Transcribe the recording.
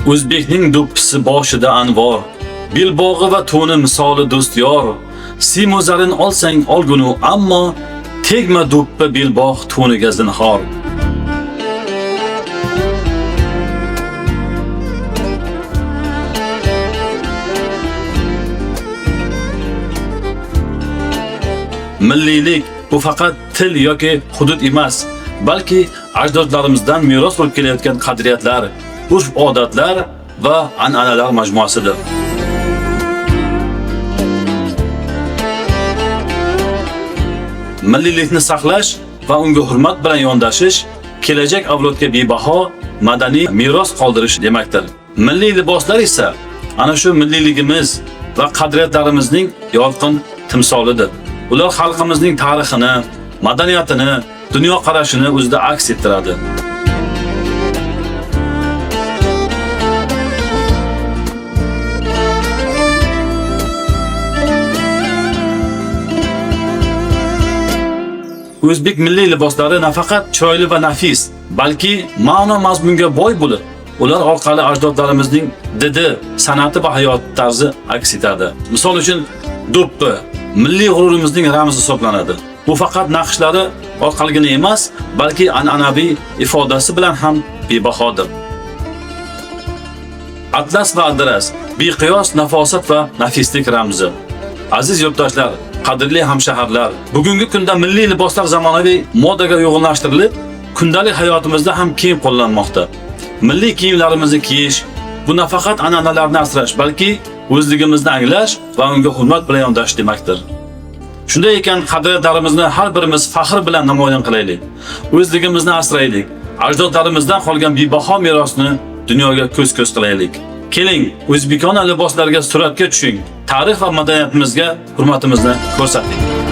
O'zbekning do'ppisi boshida anvor, belbog'i va to'ni misoli do'st yor. Simozarin olsang olgunu, ammo tegma do'ppi belbog' to'niga zinhor. Milliylik bu faqat til yoki hudud emas, balki ajdodlarimizdan meros bo'lib kelayotgan qadriyatlar, urf-odatlar va an'analar majmuasidir. Milliylikni saqlash va unga hurmat bilan yondashish kelajak avlodga bebaho madaniy meros qoldirish demakdir. Milliy liboslar esa ana shu milliyligimiz va qadriyatlarimizning yorqin timsolidir. Ular xalqimizning tarixini, madaniyatini, dunyo qarashini o'zida aks ettiradi. O'zbek milliy liboslari nafaqat chiroyli va nafis, balki ma'no mazmunga boy bo'lib, ular orqali ajdodlarimizning didi, san'ati va hayot tarzi aks etadi. Misol uchun, do'ppi milliy g'ururimizning ramzi hisoblanadi. Bu faqat naqshlari orqaligina emas, balki an'anaviy ifodasi bilan ham bebahodir. Atlas va adras beqiyos nafosat va nafislik ramzi. Aziz yurtdoshlar, qadrli hamshaharlar, bugungi kunda milliy liboslar zamonaviy modaga uyg'unlashtirilib, kundalik hayotimizda ham keng qo'llanmoqda. Milliy kiyimlarimizni kiyish bu nafaqat an'analarni asrash, balki o'zligimizni anglash va unga hurmat bilan yondashish demakdir. Shunday ekan, qadriyatlarimizni har birimiz faxr bilan namoyon qilaylik. O'zligimizni asraylik. Ajdodlarimizdan qolgan bebaho merosni dunyoga ko'z-ko'z qilaylik. Keling, o'zbekona liboslarga suratga tushing. Tarix va madaniyatimizga hurmatimizni ko'rsating.